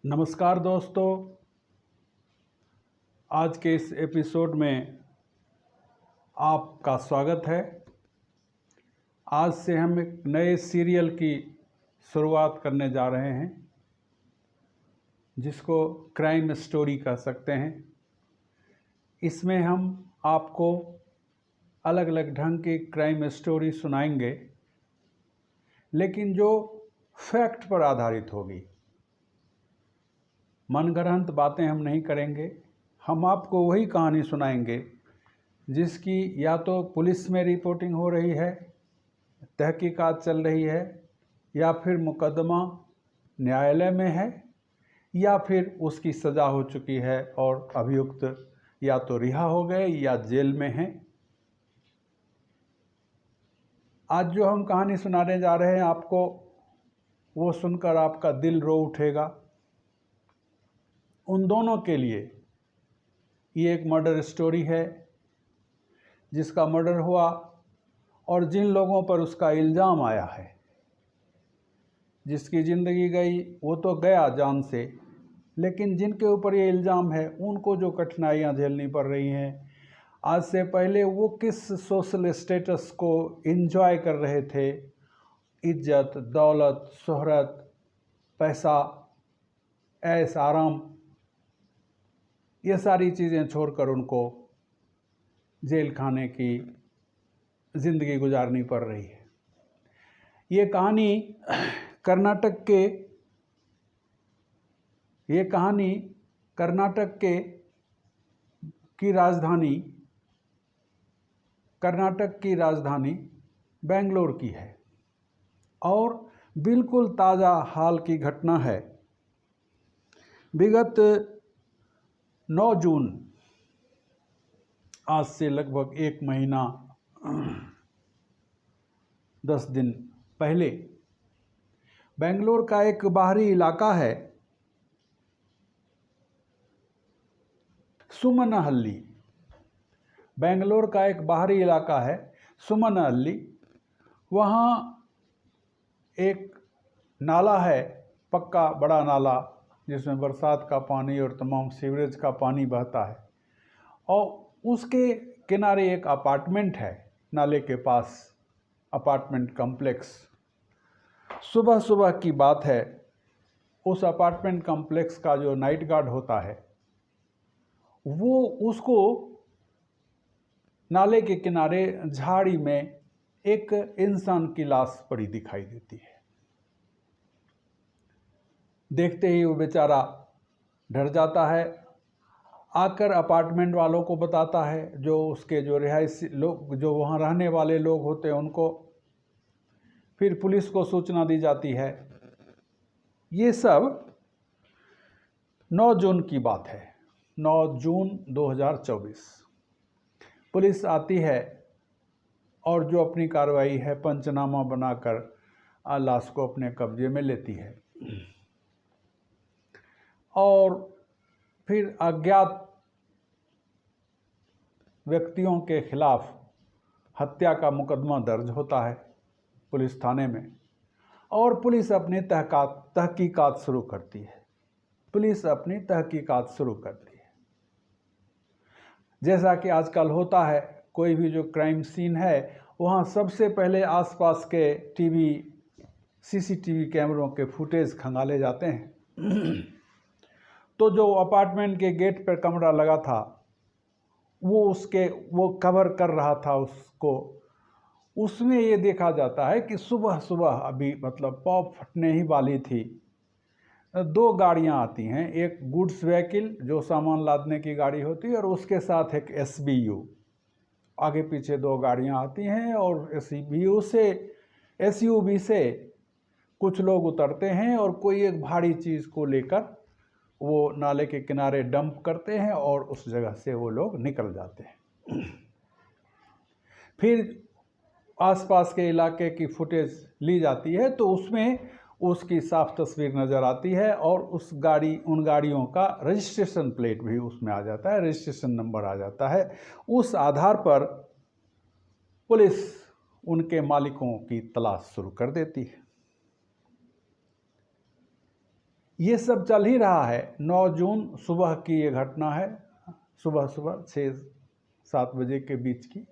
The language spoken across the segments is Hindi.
नमस्कार दोस्तों, आज के इस एपिसोड में आपका स्वागत है। आज से हम एक नए सीरियल की शुरुआत करने जा रहे हैं जिसको क्राइम स्टोरी कह सकते हैं। इसमें हम आपको अलग अलग ढंग की क्राइम स्टोरी सुनाएंगे, लेकिन जो फैक्ट पर आधारित होगी। मनगढ़ंत बातें हम नहीं करेंगे। हम आपको वही कहानी सुनाएंगे जिसकी या तो पुलिस में रिपोर्टिंग हो रही है, तहकीकात चल रही है, या फिर मुकदमा न्यायालय में है, या फिर उसकी सज़ा हो चुकी है और अभियुक्त या तो रिहा हो गए या जेल में हैं। आज जो हम कहानी सुनाने जा रहे हैं आपको, वो सुनकर आपका दिल रो उठेगा। उन दोनों के लिए ये एक मर्डर स्टोरी है जिसका मर्डर हुआ और जिन लोगों पर उसका इल्ज़ाम आया है, जिसकी ज़िंदगी गई वो तो गया जान से, लेकिन जिनके ऊपर ये इल्ज़ाम है उनको जो कठिनाइयाँ झेलनी पड़ रही हैं। आज से पहले वो किस सोशल स्टेटस को एंजॉय कर रहे थे, इज्जत, दौलत, शोहरत, पैसा, ऐश आराम, ये सारी चीज़ें छोड़कर उनको जेल खाने की ज़िंदगी गुजारनी पड़ रही है। ये कहानी कर्नाटक की राजधानी बेंगलोर की है और बिल्कुल ताज़ा हाल की घटना है। विगत 9 जून, आज से लगभग 1 महीना 10 दिन पहले, बेंगलोर का एक बाहरी इलाका है सुमनहल्ली। बेंगलोर का एक बाहरी इलाका है सुमनहल्ली। वहाँ एक नाला है, पक्का बड़ा नाला, जिसमें बरसात का पानी और तमाम सीवरेज का पानी बहता है, और उसके किनारे एक अपार्टमेंट है नाले के पास, अपार्टमेंट कॉम्प्लेक्स। सुबह सुबह की बात है, उस अपार्टमेंट कॉम्प्लेक्स का जो नाइट गार्ड होता है वो उसको नाले के किनारे झाड़ी में एक इंसान की लाश पड़ी दिखाई देती है। देखते ही वो बेचारा डर जाता है, आकर अपार्टमेंट वालों को बताता है, जो उसके जो रिहायशी लोग, जो वहाँ रहने वाले लोग होते हैं उनको। फिर पुलिस को सूचना दी जाती है। ये सब 9 जून की बात है, 9 जून 2024। पुलिस आती है और जो अपनी कार्रवाई है पंचनामा बनाकर लाश को अपने कब्जे में लेती है और फिर अज्ञात व्यक्तियों के खिलाफ हत्या का मुकदमा दर्ज होता है पुलिस थाने में, और पुलिस अपनी तहकीकात शुरू करती है। जैसा कि आजकल होता है, कोई भी जो क्राइम सीन है वहाँ सबसे पहले आसपास के सीसीटीवी कैमरों के फुटेज खंगाले जाते हैं। तो जो अपार्टमेंट के गेट पर कैमरा लगा था वो कवर कर रहा था उसको, उसमें ये देखा जाता है कि सुबह सुबह अभी मतलब पॉप फटने ही वाली थी, 2 गाड़ियां आती हैं। एक गुड्स व्हीकल जो सामान लादने की गाड़ी होती है, और उसके साथ एक SBU। आगे पीछे 2 गाड़ियां आती हैं और SUV से कुछ लोग उतरते हैं और कोई एक भारी चीज़ को लेकर वो नाले के किनारे डंप करते हैं और उस जगह से वो लोग निकल जाते हैं। फिर आसपास के इलाके की फुटेज ली जाती है तो उसमें उसकी साफ तस्वीर नज़र आती है और उन गाड़ियों का रजिस्ट्रेशन प्लेट भी उसमें आ जाता है, रजिस्ट्रेशन नंबर आ जाता है। उस आधार पर पुलिस उनके मालिकों की तलाश शुरू कर देती है। ये सब चल ही रहा है। 9 जून सुबह की ये घटना है, सुबह 6-7 बजे के बीच की,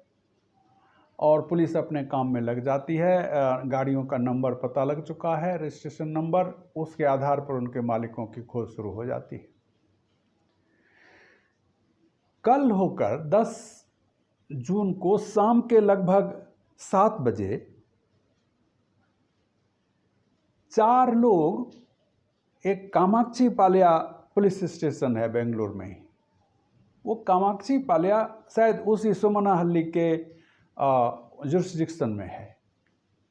और पुलिस अपने काम में लग जाती है। गाड़ियों का नंबर पता लग चुका है, रजिस्ट्रेशन नंबर, उसके आधार पर उनके मालिकों की खोज शुरू हो जाती है। कल होकर 10 जून को शाम के लगभग 7 बजे 4 लोग, एक कामाक्षी पाल्या पुलिस स्टेशन है बेंगलुर में ही, वो कामाक्षी पाल्या शायद उसी सुमनाहल्ली के जुरिस्डिक्शन में है,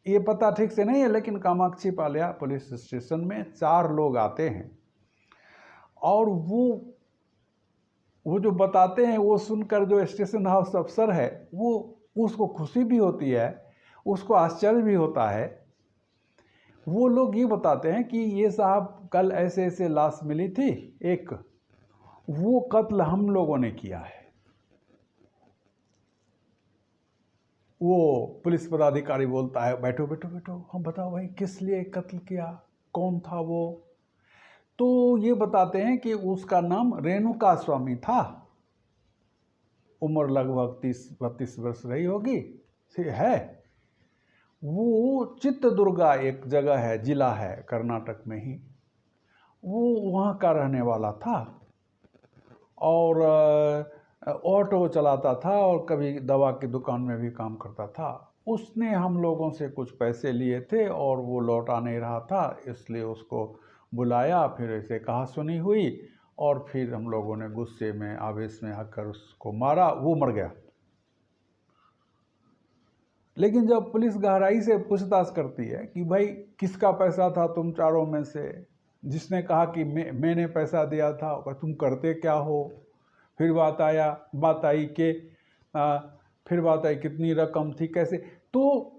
ये पता ठीक से नहीं है, लेकिन कामाक्षी पाल्या पुलिस स्टेशन में 4 लोग आते हैं। और वो जो बताते हैं, वो सुनकर जो स्टेशन हाउस अफसर है, वो उसको खुशी भी होती है, उसको आश्चर्य भी होता है। वो लोग ये बताते हैं कि ये साहब कल ऐसे ऐसे लाश मिली थी एक, वो कत्ल हम लोगों ने किया है। वो पुलिस पदाधिकारी बोलता है, बैठो बैठो बैठो, हम बताओ भाई किस लिए कत्ल किया, कौन था वो? तो ये बताते हैं कि उसका नाम रेणुका स्वामी था, उम्र लगभग 30-32 वर्ष रही होगी है। वो चित्रदुर्गा एक जगह है, जिला है कर्नाटक में ही, वो वहाँ का रहने वाला था और ऑटो चलाता था और कभी दवा की दुकान में भी काम करता था। उसने हम लोगों से कुछ पैसे लिए थे और वो लौटा नहीं रहा था, इसलिए उसको बुलाया, फिर ऐसे कहा सुनी हुई और फिर हम लोगों ने गुस्से में आवेश में आकर उसको मारा, वो मर गया। लेकिन जब पुलिस गहराई से पूछताछ करती है कि भाई किसका पैसा था तुम चारों में से, जिसने कहा कि मैंने पैसा दिया था, तुम करते क्या हो, फिर बात आई कि फिर बात आई कितनी रकम थी, कैसे, तो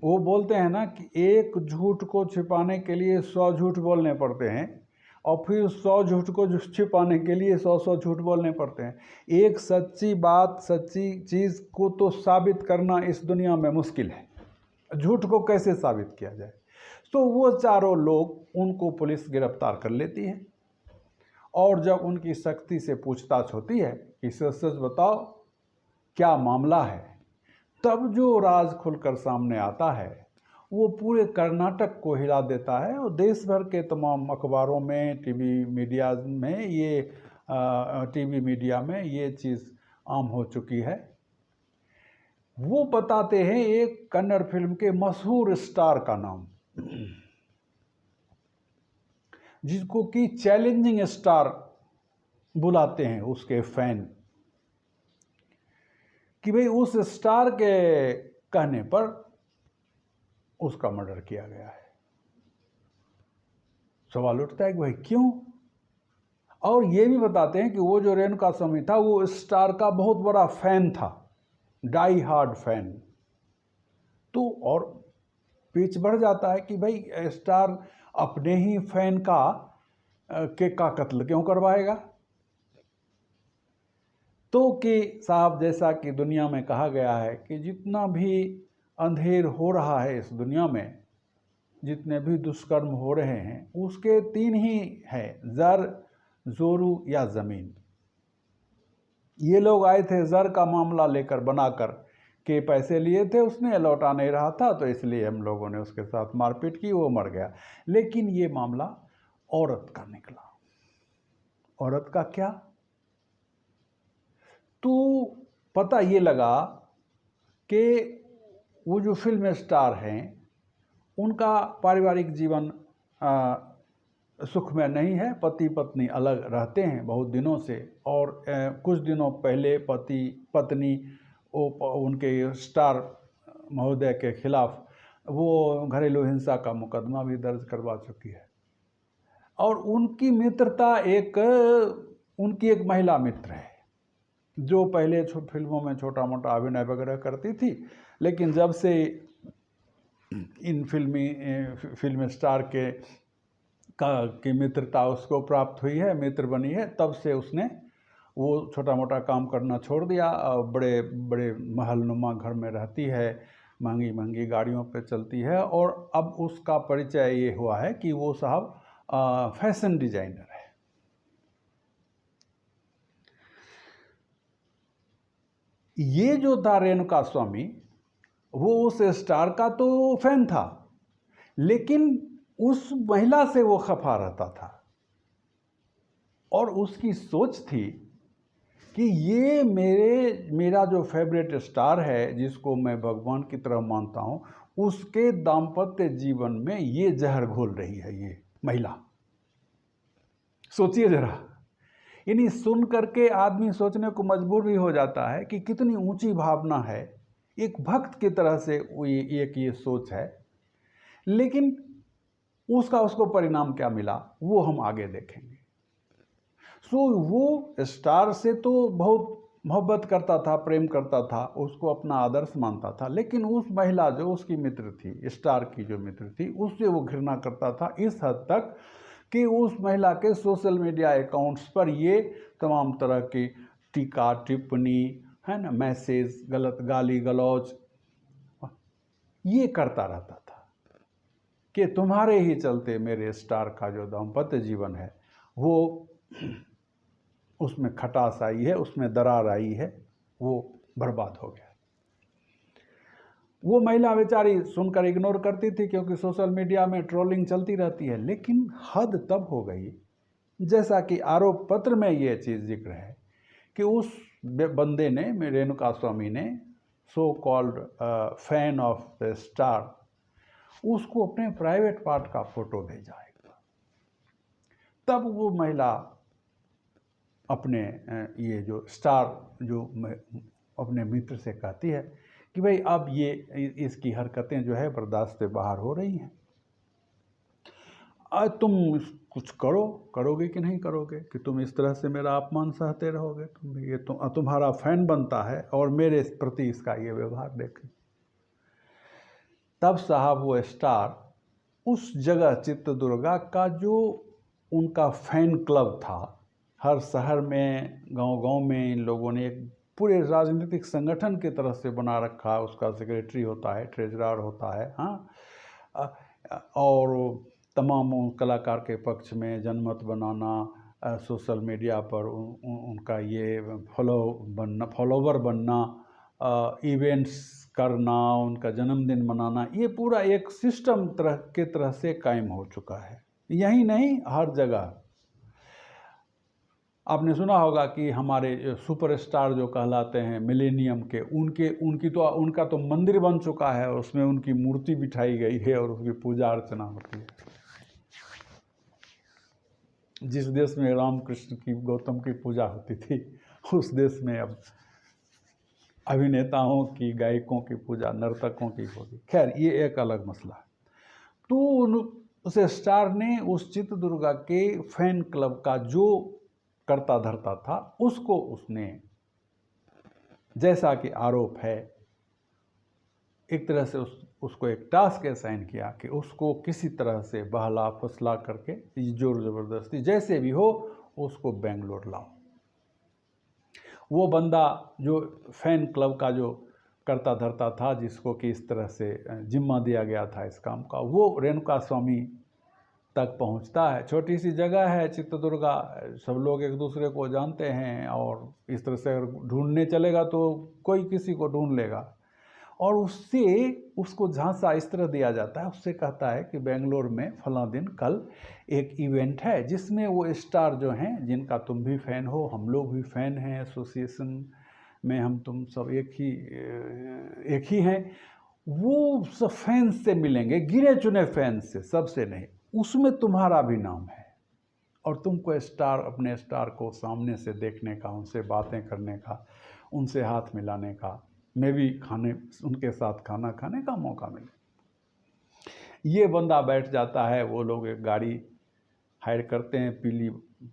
वो बोलते हैं ना कि एक झूठ को छिपाने के लिए 100 झूठ बोलने पड़ते हैं और फिर 100 झूठ को छिपाने के लिए 100 झूठ बोलने पड़ते हैं। एक सच्ची बात, सच्ची चीज़ को तो साबित करना इस दुनिया में मुश्किल है, झूठ को कैसे साबित किया जाए। तो वो चारों लोग, उनको पुलिस गिरफ्तार कर लेती है और जब उनकी सख्ती से पूछताछ होती है कि सच सच बताओ क्या मामला है, तब जो राज खुलकर सामने आता है वो पूरे कर्नाटक को हिला देता है और देश भर के तमाम अखबारों में, टीवी मीडिया में ये चीज़ आम हो चुकी है। वो बताते हैं एक कन्नड़ फिल्म के मशहूर स्टार का नाम, जिसको कि चैलेंजिंग स्टार बुलाते हैं उसके फैन, कि भाई उस स्टार के कहने पर उसका मर्डर किया गया है। सवाल उठता है कि भाई क्यों? और ये भी बताते हैं कि वो जो रेणुका स्वामी था वो स्टार का बहुत बड़ा फैन था, डाई हार्ड फैन। तो और पेच बढ़ जाता है कि भाई स्टार अपने ही फैन का कत्ल क्यों करवाएगा? तो कि साहब, जैसा कि दुनिया में कहा गया है कि जितना भी अंधेर हो रहा है इस दुनिया में, जितने भी दुष्कर्म हो रहे हैं, उसके 3 ही हैं, जर, जोरू या ज़मीन। ये लोग आए थे जर का मामला लेकर बनाकर के पैसे लिए थे, उसने लौटा नहीं रहा था, तो इसलिए हम लोगों ने उसके साथ मारपीट की, वो मर गया। लेकिन ये मामला औरत का निकला। औरत का क्या? तो पता ये लगा कि वो जो फिल्म स्टार हैं उनका पारिवारिक जीवन सुख में नहीं है, पति पत्नी अलग रहते हैं बहुत दिनों से, और कुछ दिनों पहले पति पत्नी उनके स्टार महोदय के खिलाफ वो घरेलू हिंसा का मुकदमा भी दर्ज करवा चुकी है। और उनकी मित्रता उनकी एक महिला मित्र है जो पहले फिल्मों में छोटा मोटा अभिनय वगैरह करती थी, लेकिन जब से इन फिल्म स्टार की मित्रता उसको प्राप्त हुई है, मित्र बनी है, तब से उसने वो छोटा मोटा काम करना छोड़ दिया। बड़े बड़े महलनुमा घर में रहती है, महंगी महंगी गाड़ियों पर चलती है, और अब उसका परिचय ये हुआ है कि वो साहब फैशन डिजाइनर है। ये जो था रेणुका स्वामी, वो उस स्टार का तो फैन था, लेकिन उस महिला से वो खफा रहता था और उसकी सोच थी कि ये मेरा जो फेवरेट स्टार है, जिसको मैं भगवान की तरह मानता हूँ, उसके दाम्पत्य जीवन में ये जहर घोल रही है ये महिला। सोचिए जरा, यानी सुन करके आदमी सोचने को मजबूर भी हो जाता है कि कितनी ऊंची भावना है, एक भक्त की तरह से ये सोच है। लेकिन उसको परिणाम क्या मिला वो हम आगे देखेंगे। वो स्टार से तो बहुत मोहब्बत करता था, प्रेम करता था, उसको अपना आदर्श मानता था, लेकिन उस महिला जो उसकी मित्र थी, स्टार की जो मित्र थी, उससे वो घृणा करता था इस हद तक कि उस महिला के सोशल मीडिया अकाउंट्स पर ये तमाम तरह की टीका टिप्पणी है ना, मैसेज, गलत गाली गलौज ये करता रहता था कि तुम्हारे ही चलते मेरे स्टार का जो दाम्पत्य जीवन है वो उसमें खटास आई है, उसमें दरार आई है, वो बर्बाद हो गया। वो महिला बेचारी सुनकर इग्नोर करती थी क्योंकि सोशल मीडिया में ट्रोलिंग चलती रहती है, लेकिन हद तब हो गई, जैसा कि आरोप पत्र में ये चीज़ जिक्र है कि उस बंदे ने, रेणुका स्वामी ने, so called fan of the star, उसको अपने प्राइवेट पार्ट का फोटो भेजा है। तब वो महिला अपने ये जो स्टार जो अपने मित्र से कहती है कि भाई अब ये इसकी हरकतें जो है बर्दाश्त से बाहर हो रही हैं, आज तुम कुछ करोगे कि नहीं करोगे, कि तुम इस तरह से मेरा अपमान सहते रहोगे, तुम्हारा फैन बनता है और मेरे प्रति इसका ये व्यवहार देखें। तब साहब वो स्टार उस जगह चित्रदुर्गा का जो उनका फैन क्लब था, हर शहर में गांव-गांव में इन लोगों ने एक पूरे राजनीतिक संगठन की तरह से बना रखा, उसका सेक्रेटरी होता है, ट्रेजरर होता है, हाँ, और तमाम कलाकार के पक्ष में जनमत बनाना, सोशल मीडिया पर उनका ये फॉलोवर बनना, इवेंट्स करना, उनका जन्मदिन मनाना, ये पूरा एक सिस्टम तरह से कायम हो चुका है। यही नहीं, हर जगह आपने सुना होगा कि हमारे सुपरस्टार जो कहलाते हैं मिलेनियम के, उनका तो मंदिर बन चुका है, उसमें उनकी मूर्ति बिठाई गई है और उसकी पूजा अर्चना होती है। जिस देश में रामकृष्ण की, गौतम की पूजा होती थी, उस देश में अब अभिनेताओं की, गायकों की पूजा, नर्तकों की होगी। खैर, ये एक अलग मसला है। तो उस स्टार ने उस चित्रदुर्गा के फैन क्लब का जो करता धरता था, उसको उसने, जैसा कि आरोप है, एक तरह से उसको एक टास्क असाइन किया कि उसको किसी तरह से बहला फुसला करके, जोर ज़बरदस्ती जैसे भी हो, उसको बेंगलोर लाओ। वो बंदा जो फैन क्लब का जो करता धरता था, जिसको कि इस तरह से जिम्मा दिया गया था इस काम का, वो रेणुका स्वामी तक पहुंचता है। छोटी सी जगह है चित्रदुर्गा, सब लोग एक दूसरे को जानते हैं, और इस तरह से अगर ढूंढने चलेगा तो कोई किसी को ढूंढ लेगा। और उसको झांसा इस तरह दिया जाता है, उससे कहता है कि बेंगलोर में फला दिन कल एक इवेंट है जिसमें वो स्टार जो हैं, जिनका तुम भी फ़ैन हो, हम लोग भी फ़ैन हैं, एसोसिएशन में हम तुम सब एक ही हैं, वो सब फैंस से मिलेंगे, गिने चुने फैंस से, सबसे नहीं, उसमें तुम्हारा भी नाम है, और तुमको अपने स्टार को सामने से देखने का, उनसे बातें करने का, उनसे हाथ मिलाने का, में भी उनके साथ खाना खाने का मौका मिले। ये बंदा बैठ जाता है, वो लोग एक गाड़ी हायर करते हैं,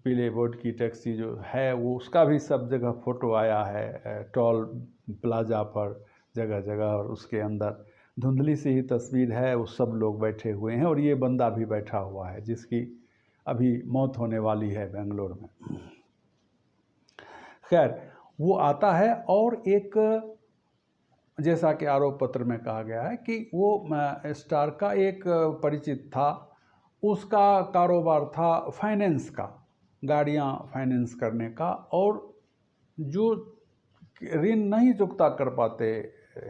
पीले बोर्ड की टैक्सी जो है, वो उसका भी सब जगह फ़ोटो आया है, टोल प्लाजा पर जगह जगह, और उसके अंदर धुंधली सी ही तस्वीर है, वो सब लोग बैठे हुए हैं, और ये बंदा भी बैठा हुआ है जिसकी अभी मौत होने वाली है बेंगलोर में। खैर, वो आता है, और एक, जैसा कि आरोप पत्र में कहा गया है कि वो स्टार का एक परिचित था, उसका कारोबार था फाइनेंस का, गाड़ियां फाइनेंस करने का, और जो ऋण नहीं चुकता कर पाते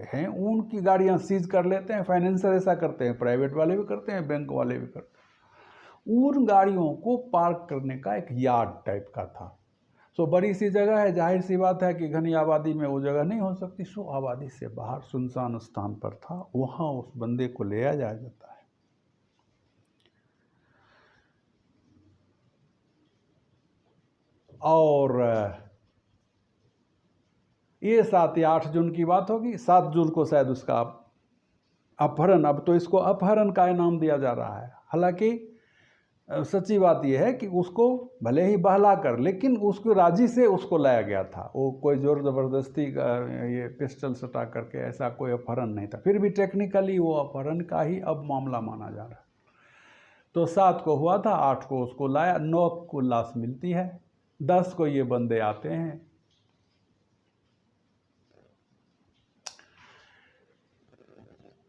हैं उनकी गाड़ियां सीज कर लेते हैं। फाइनेंसर ऐसा करते हैं, प्राइवेट वाले भी करते हैं, बैंक वाले भी करते हैं। उन गाड़ियों को पार्क करने का एक यार्ड टाइप का था। सो बड़ी सी जगह है, जाहिर सी बात है कि घनी आबादी में वो जगह नहीं हो सकती। सो आबादी से बाहर सुनसान स्थान पर था, वहाँ उस बंदे को ले जाया जाता है। और ये 7 या 8 जून की बात होगी। 7 जून को शायद उसका अपहरण, अब तो इसको अपहरण का नाम दिया जा रहा है। हालांकि सच्ची बात यह है कि उसको भले ही बहला कर, लेकिन उसको राजी से उसको लाया गया था। वो कोई जोर ज़बरदस्ती का ये पिस्टल सटा करके ऐसा कोई अपहरण नहीं था। फिर भी टेक्निकली वो अपहरण का ही अब मामला माना जा रहा है। तो 7 को हुआ था, 8 को उसको लाया, 9 को लाश मिलती है, 10 को ये बंदे आते हैं।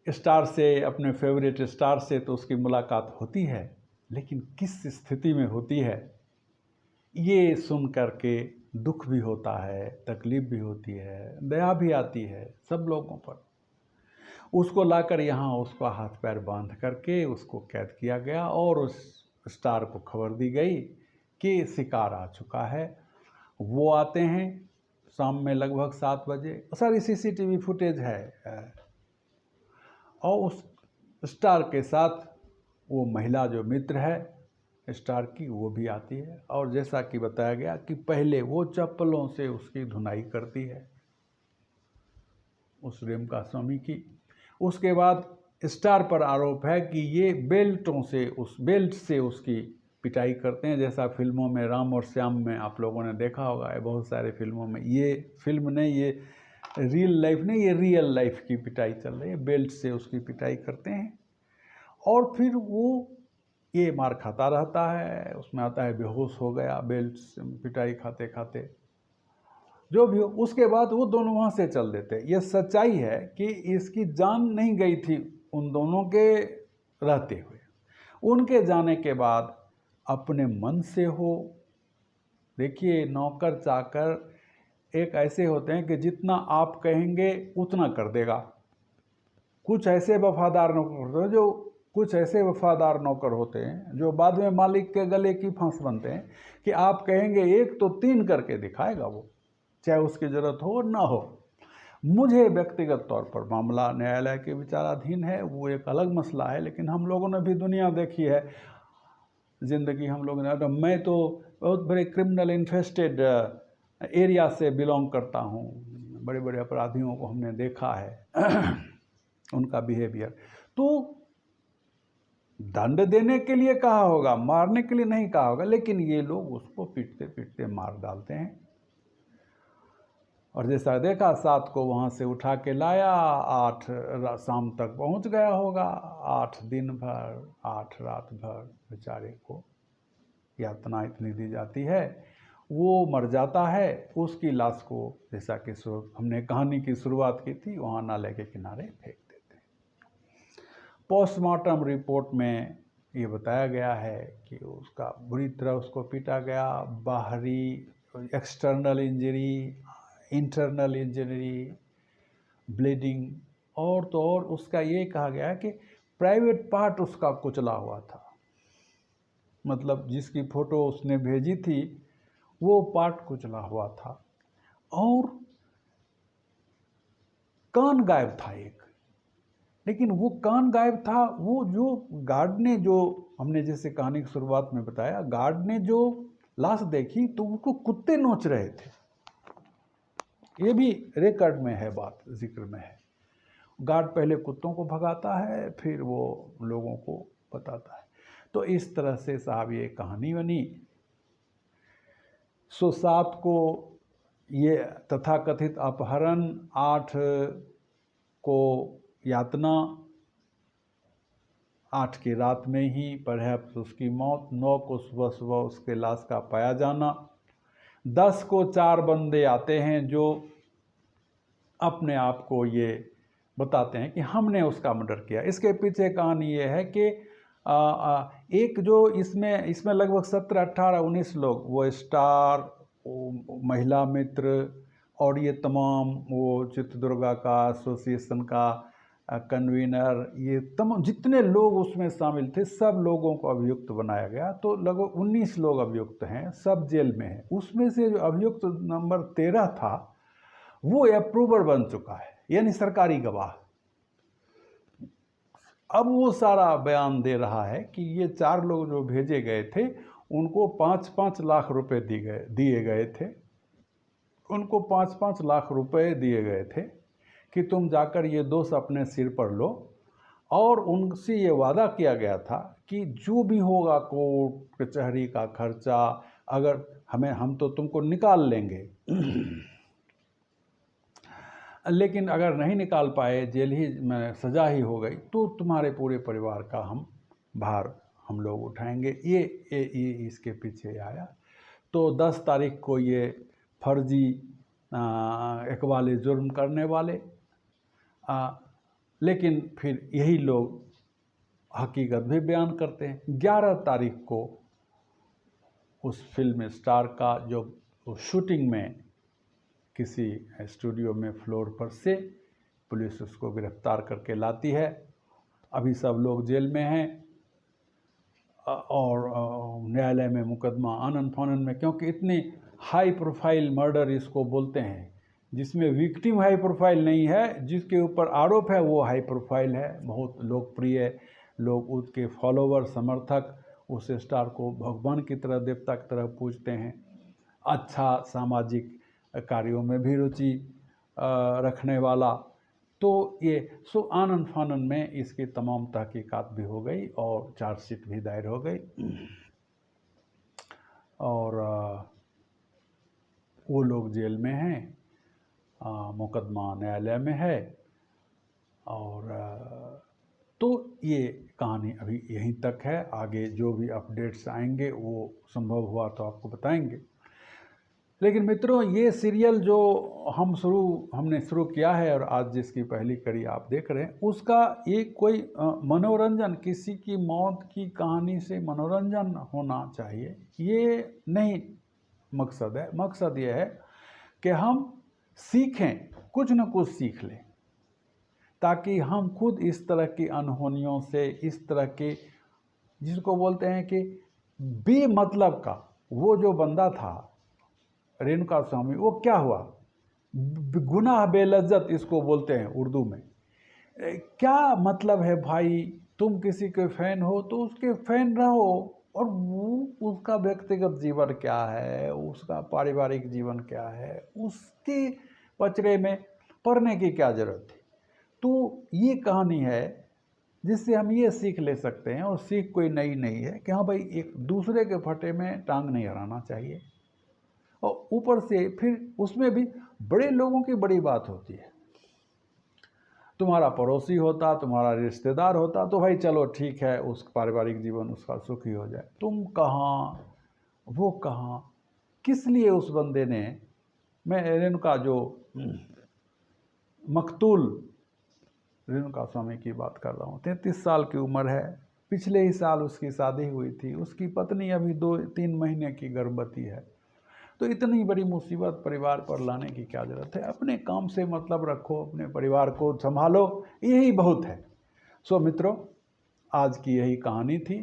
स्टार से, अपने फेवरेट स्टार से तो उसकी मुलाकात होती है, लेकिन किस स्थिति में होती है ये सुन करके दुख भी होता है, तकलीफ भी होती है, दया भी आती है सब लोगों पर। उसको लाकर यहाँ उसका हाथ पैर बांध करके उसको कैद किया गया, और उस स्टार को खबर दी गई कि शिकार आ चुका है। वो आते हैं शाम में लगभग 7 बजे, सारी CCTV फुटेज है, और उस स्टार के साथ वो महिला जो मित्र है स्टार की वो भी आती है। और जैसा कि बताया गया कि पहले वो चप्पलों से उसकी धुनाई करती है, उस रेणुका स्वामी की। उसके बाद स्टार पर आरोप है कि ये बेल्टों से, उस बेल्ट से उसकी पिटाई करते हैं, जैसा फिल्मों में राम और श्याम में आप लोगों ने देखा होगा, बहुत सारे फिल्मों में। ये फिल्म नहीं, ये रियल लाइफ नहीं, ये रियल लाइफ की पिटाई चल रही है। बेल्ट से उसकी पिटाई करते हैं, और फिर वो ये मार खाता रहता है। उसमें आता है बेहोश हो गया बेल्ट से पिटाई खाते खाते, जो भी हो। उसके बाद वो दोनों वहाँ से चल देते। ये सच्चाई है कि इसकी जान नहीं गई थी उन दोनों के रहते हुए। उनके जाने के बाद अपने मन से हो, देखिए नौकर चाकर एक ऐसे होते हैं कि जितना आप कहेंगे उतना कर देगा। कुछ ऐसे वफादार नौकर होते हैं जो कुछ ऐसे वफादार नौकर होते हैं जो बाद में मालिक के गले की फांस बनते हैं कि आप कहेंगे 1 तो 3 करके दिखाएगा वो, चाहे उसकी ज़रूरत हो ना हो। मुझे व्यक्तिगत तौर पर मामला न्यायालय के विचाराधीन है, वो एक अलग मसला है, लेकिन हम लोगों ने भी दुनिया देखी है, ज़िंदगी हम लोगों ने। मैं तो बहुत बड़े क्रिमिनल इन्फेस्टेड एरिया से बिलोंग करता हूँ, बड़े बड़े अपराधियों को हमने देखा है उनका बिहेवियर। तो दंड देने के लिए कहा होगा, मारने के लिए नहीं कहा होगा, लेकिन ये लोग उसको पीटते पीटते मार डालते हैं। और जैसा देखा 7 को वहाँ से उठा के लाया, 8 शाम तक पहुँच गया होगा। 8 दिन भर, 8 रात भर बेचारे को यातना इतनी दी जाती है। वो मर जाता है, उसकी लाश को जैसा कि हमने कहानी की शुरुआत की थी, वहाँ नाले के किनारे फेंक देते हैं। पोस्टमार्टम रिपोर्ट में ये बताया गया है कि उसका बुरी तरह उसको पीटा गया, बाहरी external injury, internal injury, bleeding, और तो और उसका ये कहा गया है कि प्राइवेट पार्ट उसका कुचला हुआ था। मतलब जिसकी फ़ोटो उसने भेजी थी वो पार्ट कुचला हुआ था, और कान गायब था एक। लेकिन वो कान गायब था, वो जो गार्ड ने, जो हमने जैसे कहानी की शुरुआत में बताया, गार्ड ने जो लाश देखी तो उसको कुत्ते नोच रहे थे। ये भी रिकॉर्ड में है, बात जिक्र में है। गार्ड पहले कुत्तों को भगाता है, फिर वो लोगों को बताता है। तो इस तरह से साहब ये कहानी बनी। सो 7 को ये तथाकथित अपहरण, 8 को यातना, 8 की रात में ही परहैप्स उसकी मौत, 9 को सुबह सुबह उसके लाश का पाया जाना, 10 को 4 बंदे आते हैं जो अपने आप को ये बताते हैं कि हमने उसका मर्डर किया। इसके पीछे कहानी ये है कि एक जो इसमें लगभग 17, 18, 19 लोग, वो स्टार, वो महिला मित्र और ये तमाम वो चित्रदुर्गा का एसोसिएशन का कन्वीनर, ये तमाम जितने लोग उसमें शामिल थे सब लोगों को अभियुक्त बनाया गया। तो लगभग 19 लोग अभियुक्त हैं, सब जेल में हैं। उसमें से जो अभियुक्त नंबर 13 था वो अप्रूवर बन चुका है, यानी सरकारी गवाह। अब वो सारा बयान दे रहा है कि ये 4 लोग जो भेजे गए थे उनको 5-5 लाख रुपए दिए गए थे, उनको 5-5 लाख रुपए दिए गए थे कि तुम जाकर ये दोष अपने सिर पर लो, और उनसे ये वादा किया गया था कि जो भी होगा कोर्ट कचहरी का खर्चा, अगर हम तो तुमको निकाल लेंगे लेकिन अगर नहीं निकाल पाए, जेल ही में सज़ा ही हो गई, तो तुम्हारे पूरे परिवार का भार हम लोग उठाएंगे। ये इसके पीछे आया। तो 10 तारीख को ये फर्जी इकबाली जुर्म करने वाले, लेकिन फिर यही लोग हकीकत भी बयान करते हैं। 11 तारीख को उस फिल्म स्टार का जो शूटिंग में किसी स्टूडियो में फ्लोर पर से पुलिस उसको गिरफ्तार करके लाती है। अभी सब लोग जेल में हैं और न्यायालय में मुकदमा आनन फानन में, क्योंकि इतने हाई प्रोफाइल मर्डर इसको बोलते हैं जिसमें विक्टिम हाई प्रोफाइल नहीं है, जिसके ऊपर आरोप है वो हाई प्रोफाइल है, बहुत लोकप्रिय, लोग उसके फॉलोवर समर्थक उस स्टार को भगवान की तरह, देवता की तरह पूजते हैं। अच्छा सामाजिक कार्यों में भी रुचि रखने वाला। तो ये आनन फानन में इसकी तमाम तहकीकात भी हो गई और चार्जशीट भी दायर हो गई, और वो लोग जेल में हैं, मुकदमा न्यायालय में है। और तो ये कहानी अभी यहीं तक है। आगे जो भी अपडेट्स आएंगे वो संभव हुआ तो आपको बताएंगे। लेकिन मित्रों, ये सीरियल जो हमने शुरू किया है और आज जिसकी पहली कड़ी आप देख रहे हैं, उसका एक कोई मनोरंजन, किसी की मौत की कहानी से मनोरंजन होना चाहिए, ये नहीं मकसद है। मकसद ये है कि हम सीखें, कुछ न कुछ सीख लें, ताकि हम खुद इस तरह की अनहोनियों से, इस तरह के जिसको बोलते हैं कि बेमतलब का, वो जो बंदा था रेणुका स्वामी, वो क्या हुआ, गुनाह बेलज्जत इसको बोलते हैं उर्दू में। क्या मतलब है भाई, तुम किसी के फैन हो तो उसके फैन रहो, और वो उसका व्यक्तिगत जीवन क्या है, उसका पारिवारिक जीवन क्या है, उसके पचड़े में पड़ने की क्या जरूरत है। तो ये कहानी है जिससे हम ये सीख ले सकते हैं, और सीख कोई नई नहीं है कि हाँ भाई, एक दूसरे के फटे में टांग नहीं अड़ाना चाहिए। और ऊपर से फिर उसमें भी बड़े लोगों की बड़ी बात होती है। तुम्हारा पड़ोसी होता, तुम्हारा रिश्तेदार होता तो भाई चलो ठीक है, उस पारिवारिक जीवन उसका सुखी हो जाए। तुम कहाँ, वो कहाँ, किस लिए उस बंदे ने, मैं रेणुका जो मकतूल रेणुका स्वामी की बात कर रहा हूँ, 33 साल की उम्र है, पिछले ही साल उसकी शादी हुई थी, उसकी पत्नी अभी 2-3 महीने की गर्भवती है। तो इतनी बड़ी मुसीबत परिवार पर लाने की क्या ज़रूरत है। अपने काम से मतलब रखो, अपने परिवार को संभालो, यही बहुत है। सो मित्रों, आज की यही कहानी थी।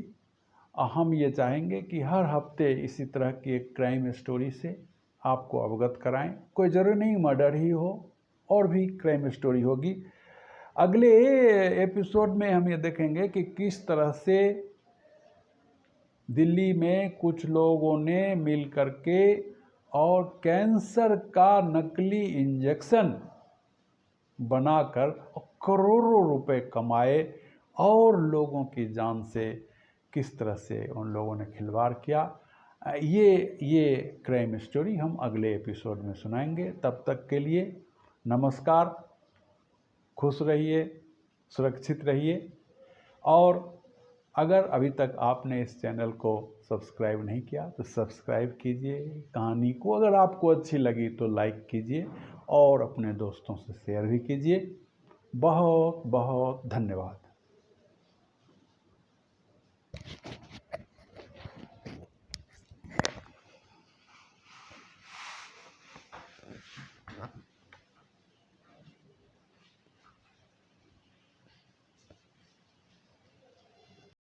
हम ये चाहेंगे कि हर हफ्ते इसी तरह की एक क्राइम स्टोरी से आपको अवगत कराएं। कोई ज़रूरी नहीं मर्डर ही हो, और भी क्राइम स्टोरी होगी। अगले एपिसोड में हम ये देखेंगे कि किस तरह से दिल्ली में कुछ लोगों ने मिल करके और कैंसर का नकली इंजेक्शन बनाकर करोड़ों रुपए कमाए, और लोगों की जान से किस तरह से उन लोगों ने खिलवाड़ किया। ये क्राइम स्टोरी हम अगले एपिसोड में सुनाएंगे। तब तक के लिए नमस्कार, खुश रहिए, सुरक्षित रहिए, और अगर अभी तक आपने इस चैनल को सब्सक्राइब नहीं किया तो सब्सक्राइब कीजिए। कहानी को अगर आपको अच्छी लगी तो लाइक कीजिए, और अपने दोस्तों से शेयर भी कीजिए। बहुत बहुत धन्यवाद।